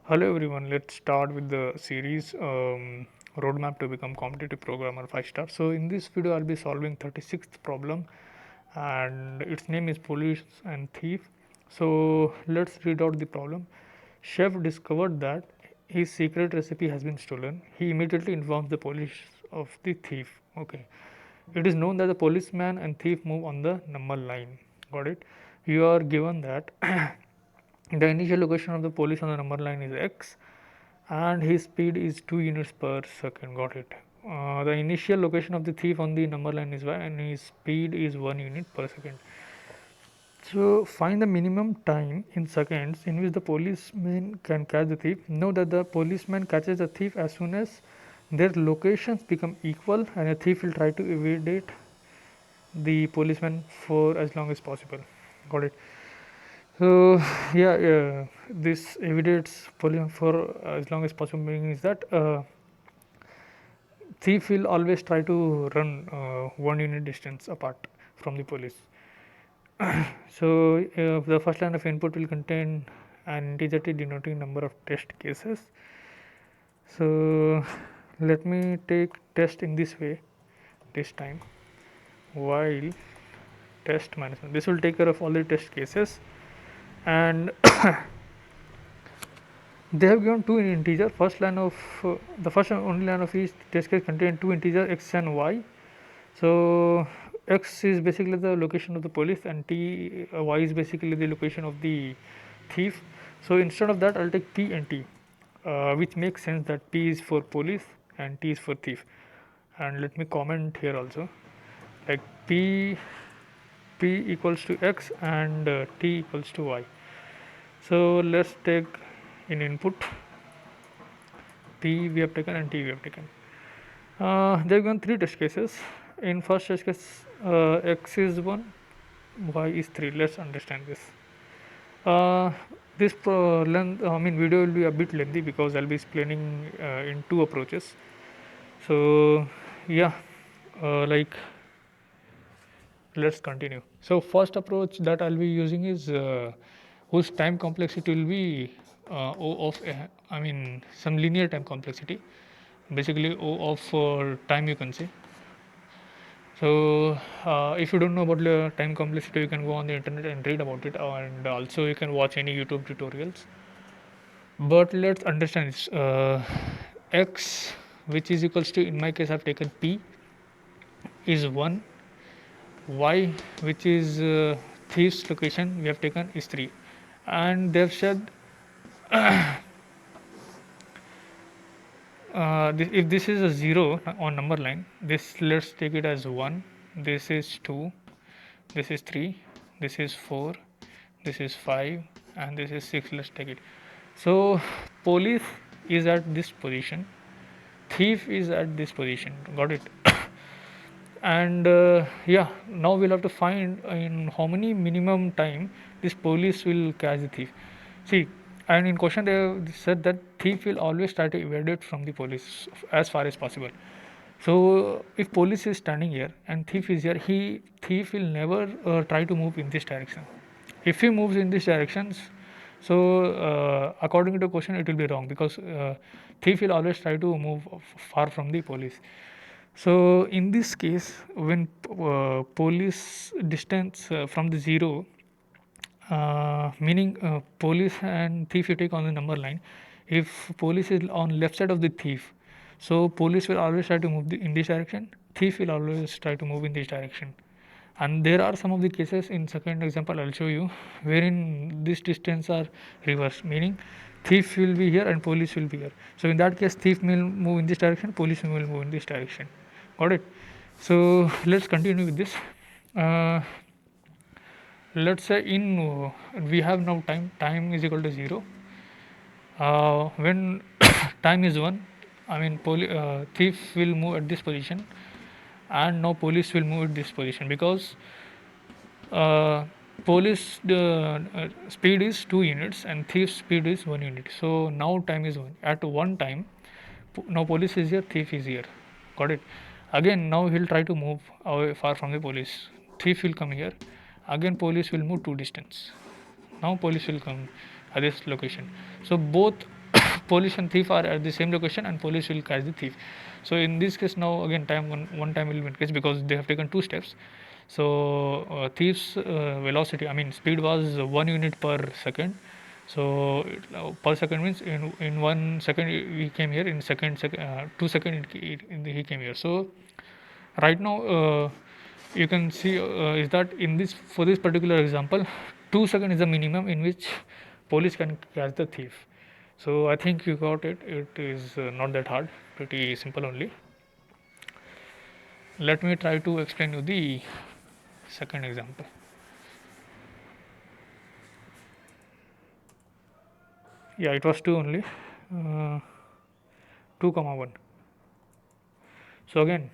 Hello everyone, let's start with the series Roadmap to Become Competitive Programmer 5 star. So in this video I'll be solving 36th problem and its name is Police and Thief. So let's read out the problem. Chef discovered that his secret recipe has been stolen. He immediately informs the police of the thief. Okay. It is known that the policeman and thief move on the number line. Got it? You are given that the initial location of the police on the number line is x and his speed is 2 units per second. Got it? The initial location of the thief on the number line is y and his speed is 1 unit per second. So find the minimum time in seconds in which the policeman can catch the thief. Know that the policeman catches the thief as soon as their locations become equal and a thief will try to evade the policeman for as long as possible. Got it? So this evades police for as long as possible, meaning is that thief will always try to run 1 unit distance apart from the police. So the first line of input will contain an integer denoting number of test cases. So let me take test in this way this time, while test minus 1. This will take care of all the test cases, and they have given two integer. First line of the first and only line of each test case contain two integer x and y. So x is basically the location of the police and y is basically the location of the thief. So instead of that I'll take p and t, which makes sense that p is for police and t is for thief. And let me comment here also, like p equals to x and t equals to y. So let's take in input p we have taken and t we have taken. They have given three test cases. In first test case, x is 1, y is 3. Let's understand this. This video will be a bit lengthy because I'll be explaining in two approaches. So yeah, like let's continue. So first approach that I'll be using is whose time complexity will be O of some linear time complexity, basically O of time, you can say. So if you don't know about the time complexity, you can go on the internet and read about it, and also you can watch any YouTube tutorials. But let's understand this. X, which is equals to, in my case I've taken p, is 1. Y, which is thief's location, we have taken is 3, and they've said if this is a 0 on number line, this let's take it as 1, this is 2, this is 3, this is 4, this is 5, and this is 6. Let's take it. So police is at this position, thief is at this position. Got it? And now we'll have to find in how many minimum time this police will catch the thief. See, and in question they have said that thief will always try to evade it from the police as far as possible. So if police is standing here and thief is here, thief will never try to move in this direction. If he moves in this directions, so according to the question it will be wrong, because thief will always try to move far from the police. So in this case, when police distance from the 0, meaning police and thief you take on the number line, if police is on left side of the thief, so police will always try to move in this direction, thief will always try to move in this direction. And there are some of the cases in second example I'll show you, wherein this distance are reversed, meaning thief will be here and police will be here. So in that case thief will move in this direction, police will move in this direction. Got it? So let's continue with this. Let's say in we have now time is equal to 0. When time is 1, thief will move at this position, and now police will move at this position, because police speed is 2 units and thief's speed is 1 unit. So now time is 1 at one time. Now police is here, thief is here. Got it? Again now he'll try to move away far from the police, thief will come here, again police will move 2 distance, now police will come at this location. So both police and thief are at the same location and police will catch the thief. So in this case now again time one time will be increased because they have taken two steps. So thief's velocity, I mean speed was 1 unit per second. So per second means in 1 second he came here, in 2 second he came here. So right now you can see is that in this, for this particular example, 2 seconds is the minimum in which police can catch the thief. So I think you got it. It is not that hard, pretty simple only. Let me try to explain you the second example. Yeah, it was 2 only. 2 comma 1. So again,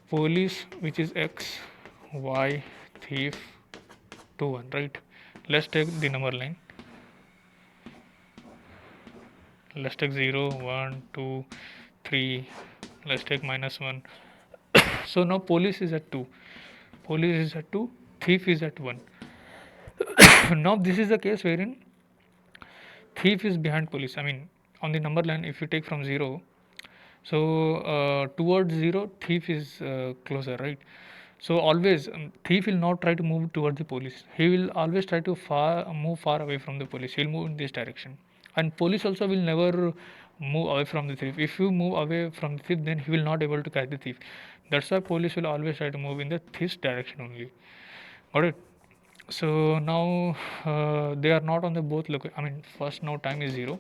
police, which is x, y, thief 2 1, right? Let's take the number line. Let's take 0 1 2 3. Let's take -1. So now police is at 2, police is at 2, thief is at 1. Now this is the case wherein thief is behind police. I mean on the number line, if you take from 0, so towards 0 thief is closer, right? So always thief will not try to move towards the police, he will always try to move far away from the police, he will move in this direction. And police also will never move away from the thief. If you move away from the thief, then he will not able to catch the thief. That's why police will always try to move in the thief's direction only. Got it? So now they are not on the both I mean first now time is 0,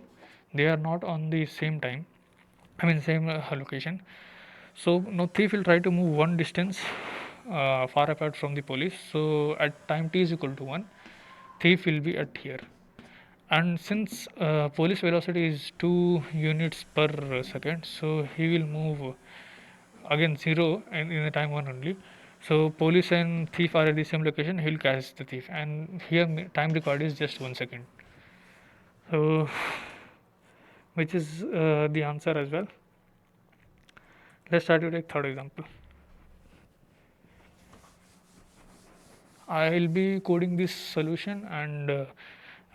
they are not on the same time, I mean same location. So now thief will try to move one distance far apart from the police. So at time t is equal to 1, thief will be at here. And since police velocity is 2 units per second, so he will move again 0 and in the time 1 only. So police and thief are at the same location, he will catch the thief, and here time required is just 1 second. So which is the answer as well. Let's try to take third example. I will be coding this solution, and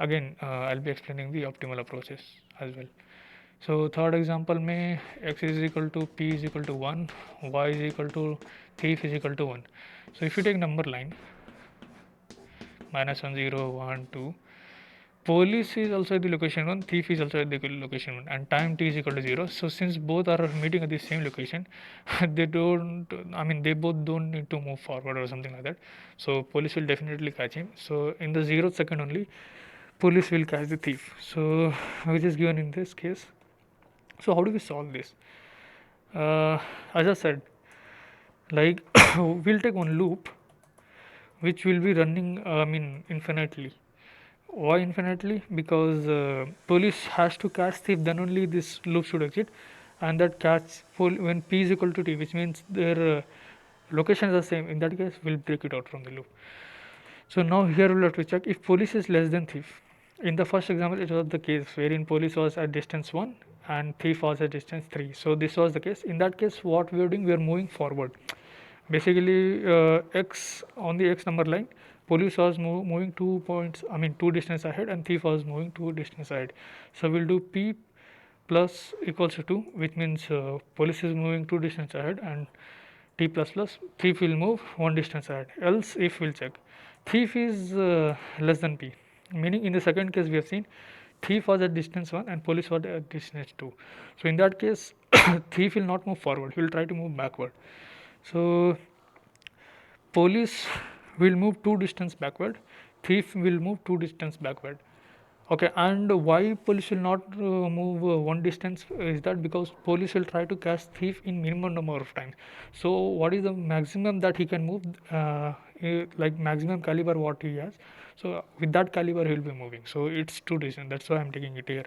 again I'll be explaining the optimal approaches as well. So third example में x is equal to p is equal to 1, y is equal to thief is equal to 1. So if you take number line -1 0 1 2, police is also at the location 1, thief is also at the location 1, and time t is equal to 0. So since both are meeting at the same location, they don't, I mean they both don't need to move forward or something like that. So police will definitely catch him. So in the 0th second only, police will catch the thief. So which is given in this case. So how do we solve this? As I said, like we'll take one loop which will be running I mean infinitely. Why infinitely? Because police has to catch thief, then only this loop should exit, and that catch when p is equal to t, which means their locations are same, in that case we'll break it out from the loop. So now here we'll have to check if police is less than thief. In the first example it was the case wherein police was at distance 1 and thief was at distance 3. So this was the case. In that case what we are doing, we are moving forward. Basically x on the x number line, police was moving 2 points, I mean 2 distance ahead, and thief was moving 2 distance ahead. So we'll do p plus equals to 2, which means police is moving 2 distance ahead, and t plus plus thief will move 1 distance ahead. Else if we'll check, thief is less than p, meaning in the second case we have seen thief was at distance 1 and police was at distance 2. So in that case thief will not move forward, he will try to move backward. So police will move 2 distance backward, thief will move 2 distance backward. Okay, and why police will not move 1 distance is that because police will try to catch thief in minimum number of times. So what is the maximum that he can move, like maximum caliber what he has, so with that caliber he will be moving. So it's 2 distance, that's why I'm taking it here.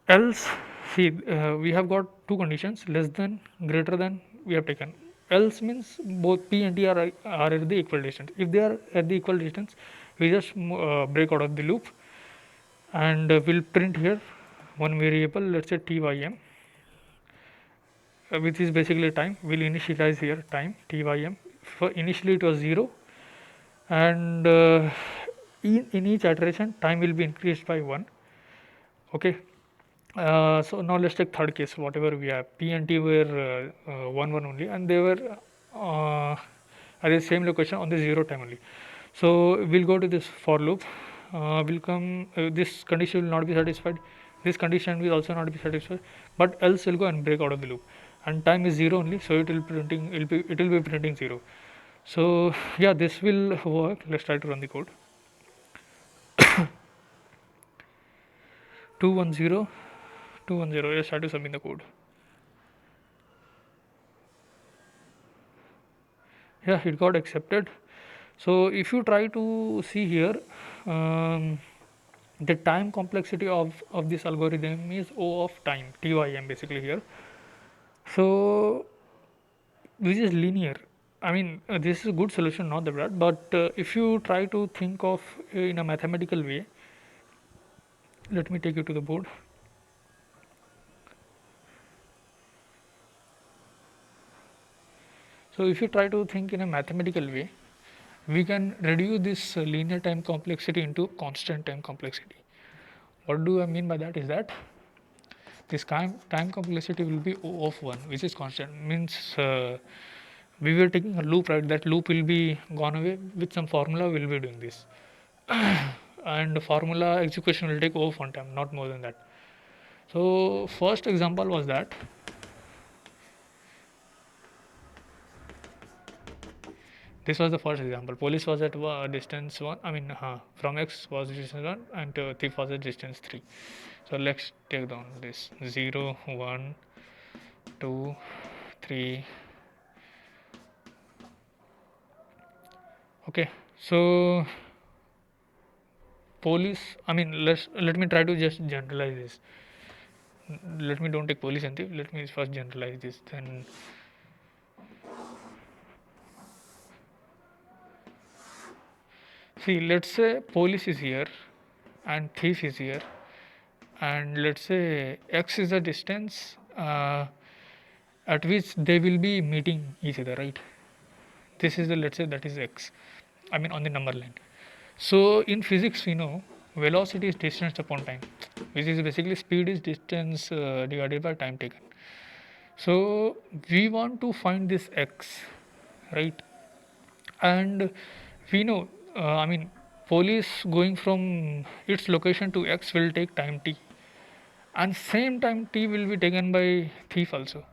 Else see we have got 2 conditions, less than, greater than we have taken. Else means both p and t are at the equal distance. If they are at the equal distance, we just break out of the loop, and we'll print here one variable, let's say tym, which is basically time. We'll initialize here time tym. For initially it was 0, and in each iteration time will be increased by 1. Okay. So now let's take third case. Whatever we have, P and T were 1 1 only, and they were uh, at the same location on the 0 time only. So we'll go to this for loop. Will come. This condition will not be satisfied. This condition will also not be satisfied. But else will go and break out of the loop. And time is 0 only, so it will be printing 0. So yeah, this will work. Let's try to run the code. 210 210. Let's try to submit the code. Yeah, it got accepted. So if you try to see here, um, the time complexity of this algorithm is O of time, TYM basically here. So which is linear. I mean, this is a good solution, not that bad. But if you try to think of in a mathematical way, let me take you to the board. So if you try to think in a mathematical way, we can reduce this linear time complexity into constant time complexity. What do I mean by that is that this time complexity will be O of 1, which is constant. Means we were taking a loop, right? That loop will be gone away. With some formula, we'll be doing this. And the formula execution will take O of 1 time, not more than that. So first example was that this was the first example. Police was at distance 1. I mean, from X was distance 1 and thief was at distance 3. So let's take down this 0, 1, 2, 3. Okay, so police, I mean, let me try to just generalize this. Let me don't take police and thief. Let me first generalize this. Then see, let's say police is here and thief is here, and let's say X is the distance at which they will be meeting each other, right? This is the, let's say, that is X. I mean on the number line. So in physics we know velocity is distance upon time, which is basically speed is distance divided by time taken. So we want to find this X, right? And we know, I mean, police going from its location to X will take time t, and same time t will be taken by thief also.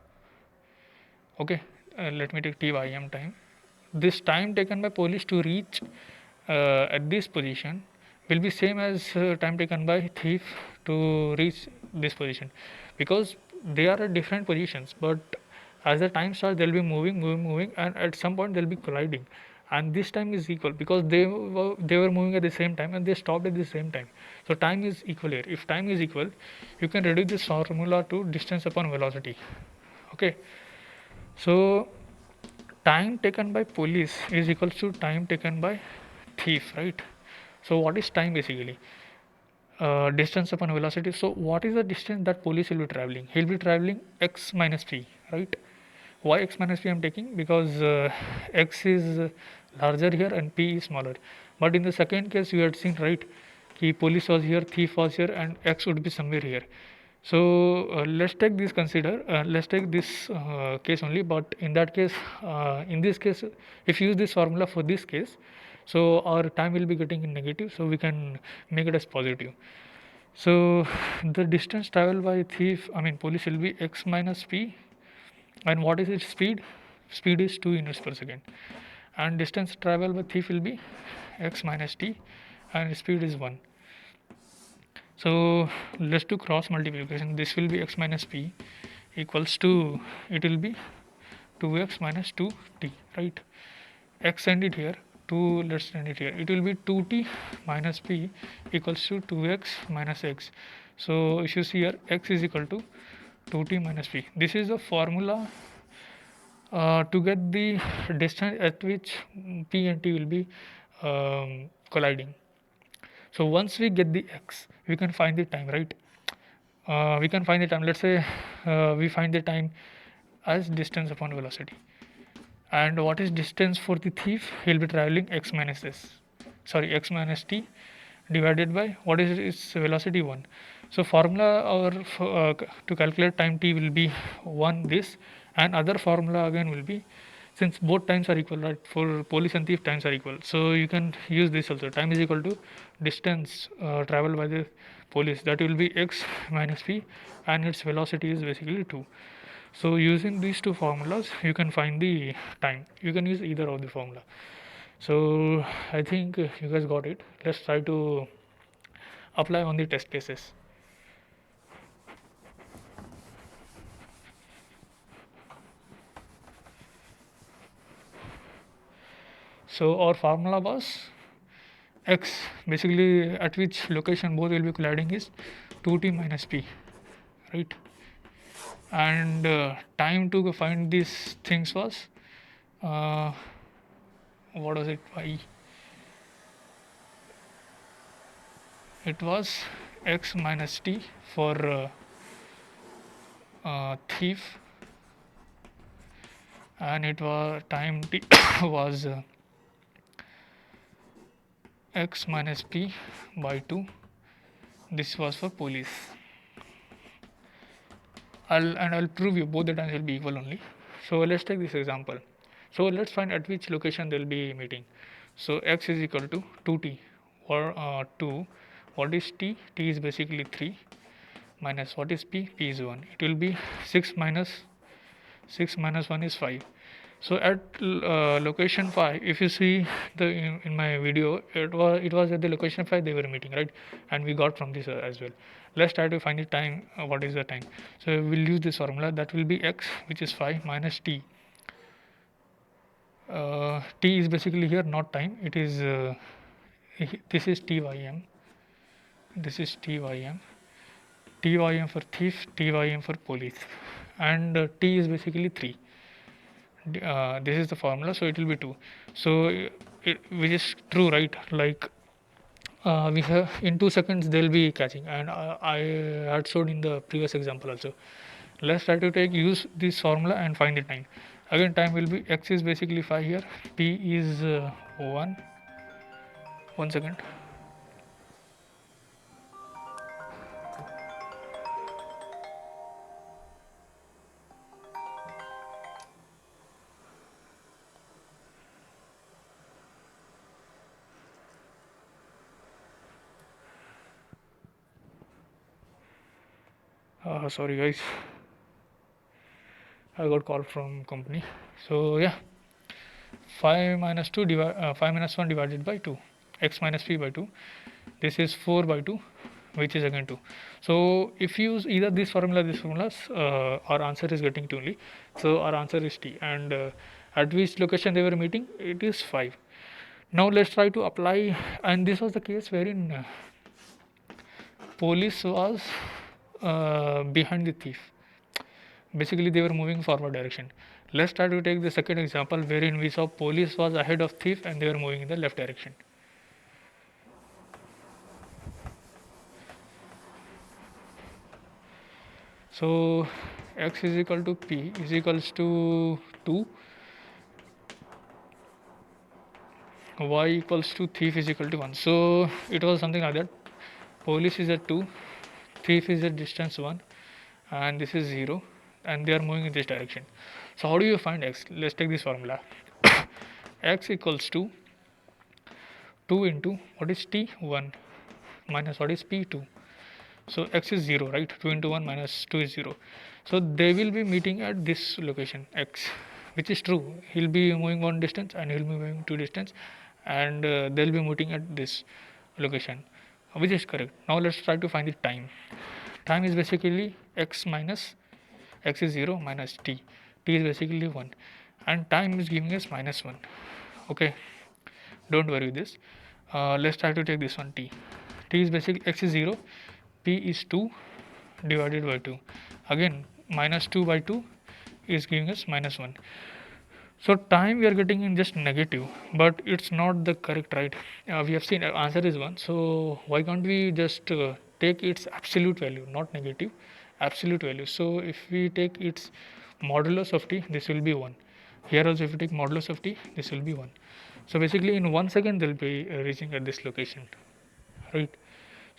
Okay, let me take TYM time. This time taken by police to reach at this position will be same as time taken by thief to reach this position, because they are at different positions, but as the time starts they'll be moving, and at some point they'll be colliding, and this time is equal because they were moving at the same time and they stopped at the same time. So time is equal here. If time is equal, you can reduce this formula to distance upon velocity. Okay, so time taken by police is equals to time taken by thief, right? So what is time basically? Distance upon velocity. So what is the distance that police will be traveling? He'll be traveling x minus p, right? Why x minus p I'm taking? Because x is larger here and p is smaller. But in the second case you had seen, right, कि police was here, thief was here, and x would be somewhere here. So let's take this consider. Let's take this case only. But in that case, in this case, if you use this formula for this case, so our time will be getting in negative. So we can make it as positive. So the distance traveled by thief, I mean police, will be x minus p. And what is its speed? Speed is 2 units per second. And distance traveled by thief will be x minus t, and speed is 1. So let's do cross multiplication. This will be x minus p equals to, it will be 2x minus 2t, right? X send it here, 2, let's send it here. It will be 2t minus p equals to 2x minus x. So if you see here, x is equal to 2t minus p. This is the formula to get the distance at which p and t will be colliding. So once we get the x, we can find the time, right? We can find the time. Let's say we find the time as distance upon velocity. And what is distance for the thief? He'll be traveling x minus s. Sorry, x minus t, divided by what is its velocity 1. So formula or to calculate time t will be 1 this, and other formula again will be, since both times are equal, right, for police and thief times are equal, so you can use this also. Time is equal to distance traveled by the police, that will be x minus p, and its velocity is basically 2. So using these two formulas you can find the time. You can use either of the formula. So I think you guys got it. Let's try to apply on the test cases. So our formula was x, basically at which location both will be colliding, is 2t minus p, right? And time to find these things was uh, what was it, y? It was x minus t for thief, and it was time t was x minus p by 2. This was for police. I'll prove you both the times will be equal only. So let's take this example. So let's find at which location they'll be meeting. So x is equal to 2t, or 2. What is t? T is basically 3, minus what is p? P is 1. It will be 6 minus 1 is 5. So at location 5, if you see the in my video, it was at the location 5 they were meeting, right? And we got from this as well. Let's try to find the time. What is the time? So we'll use this formula, that will be x, which is 5, minus t. T is basically here not time, it is this is TYM, this is TYM, TYM for thief, TYM for police, and T is basically 3. This is the formula, so it will be 2. So which is true, right? Like we have in 2 seconds they'll be catching, and I had showed in the previous example also. Let's try to use this formula and find the time. Again, time will be x is basically 5 here, p is 1. 1 second. Sorry guys, I got call from company. So yeah, 5 minus 2 5 minus 1 divided by 2, x minus p by 2. This is 4 by 2, which is again 2. So if you use either this formula, these formulas, our answer is getting 2 only. So our answer is t, and at which location they were meeting, it is 5. Now let's try to apply, and this was the case wherein police was behind the thief. Basically they were moving forward direction. Let's try to take the second example wherein we saw police was ahead of thief and they were moving in the left direction. So x is equal to p is equals to 2, y equals to thief is equal to 1. So it was something like that. Police is at 2, thief is at distance 1, and this is 0, and they are moving in this direction. So how do you find x? Let's take this formula. X equals to 2 into what is t? 1, minus what is p? 2. So x is 0, right? 2 into 1 minus 2 is 0. So they will be meeting at this location x, which is true. He'll be moving one distance and he'll be moving two distance, and they'll be meeting at this location, which is correct. Now let's try to find the time. Time is basically x minus, x is 0 minus t. T is basically 1, and time is giving us minus 1. Okay, don't worry with this. Let's try to take this one, t. T is basically x is 0, p is 2 divided by 2. Again, minus 2 by 2 is giving us minus 1. So time we are getting in just negative, but it's not the correct, right? We have seen answer is 1. So why can't we just take its absolute value, not negative, absolute value? So if we take its modulus of t, this will be 1. Here also if you take modulus of t, this will be 1. So basically in 1 second they'll be reaching at this location, right?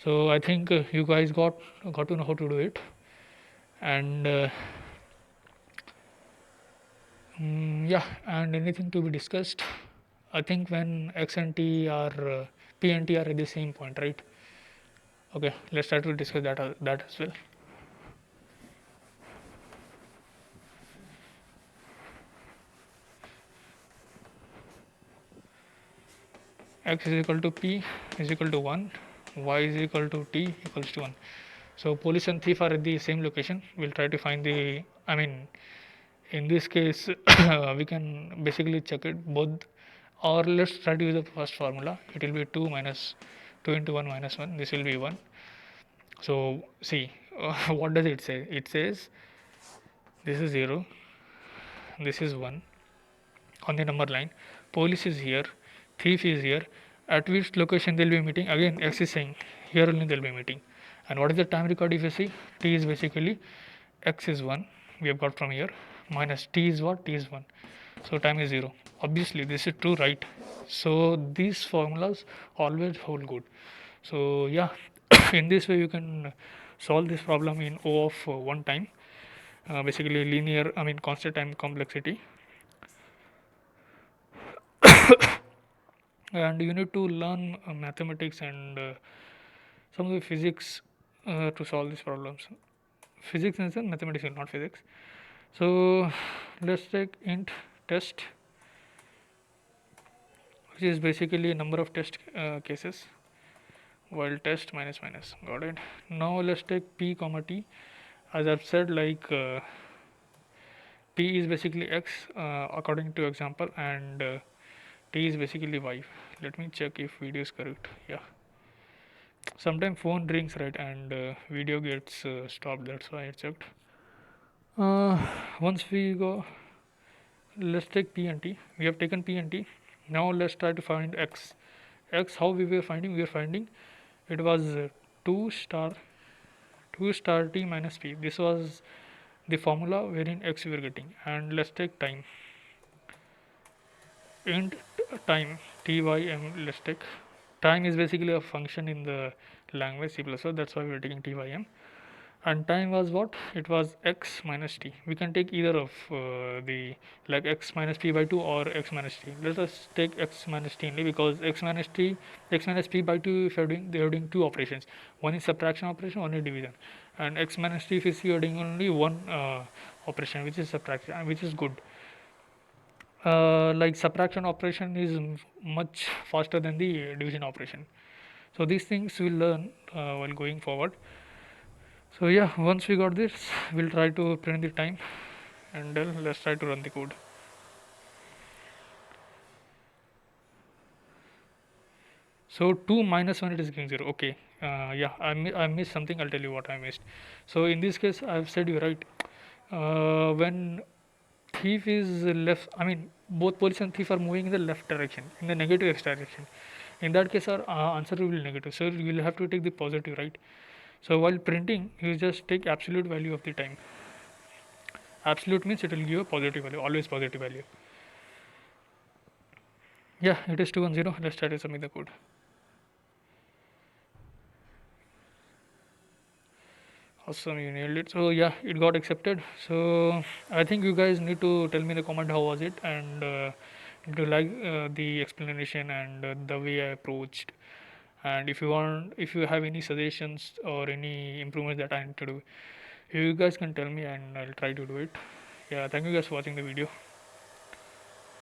So I think you guys got to know how to do it. And yeah, and anything to be discussed, I think when x and t are p and t are at the same point, right? Okay, let's try to discuss that as well. X is equal to p is equal to 1, y is equal to t equals to 1. So police and thief are at the same location. We'll try to find the, I mean, in this case we can basically check it both, or let's try to use the first formula. It will be 2 minus 2 into 1 minus 1, this will be 1. So see, what does it say? It says this is 0, this is 1 on the number line, police is here, thief is here. At which location they'll be meeting? Again, x is saying here only they'll be meeting. And what is the time record? If you see, t is basically x is 1, we have got from here, minus t is what? T is 1. So time is 0. Obviously this is true, right? So these formulas always hold good. So yeah, in this way you can solve this problem in O of one time, basically linear, I mean constant time complexity. And you need to learn mathematics and some of the physics to solve these problems. Physics in the sense mathematics and not physics. So let's take int test, which is basically a number of test cases, while test minus minus. Got it. Now let's take p comma t. As I've said, like p is basically x according to example, and t is basically y. Let me check if video is correct. Yeah, sometimes phone rings, right, and video gets stopped, that's why I checked. Once we go, let's take p and t. We have taken p and t. Now let's try to find x. X, how we were finding? We were finding it was 2 star 2 star t minus p. This was the formula wherein x we were getting. And let's take time. Int time tym. Let's take time is basically a function in the language C++, so that's why we are taking tym. And time was what? It was x minus t. We can take either of the, like x minus p by 2 or x minus t. Let us take x minus t only, because x minus p by 2, if they are doing two operations. One is subtraction operation, one is division. And x minus t, if you are doing only one operation, which is subtraction, which is good. Like subtraction operation is much faster than the division operation. So these things we'll learn while going forward. So yeah, once we got this, we'll try to print the time, and then let's try to run the code. So 2 minus 1, it is giving 0. Okay, yeah, I missed something. I'll tell you what I missed. So in this case, I've said you right. When thief is left, I mean both police and thief are moving in the left direction, in the negative x direction. In that case, our answer will be negative. So you will have to take the positive, right? So while printing, you just take absolute value of the time. Absolute means it will give a positive value, always positive value. Yeah, it is 210. Let's try to submit the code. Awesome, you nailed it. So yeah, it got accepted. So I think you guys need to tell me in the comment how was it, and do you like the explanation and the way I approached. And if you have any suggestions or any improvements that I need to do, you guys can tell me and I'll try to do it. Yeah, thank you guys for watching the video.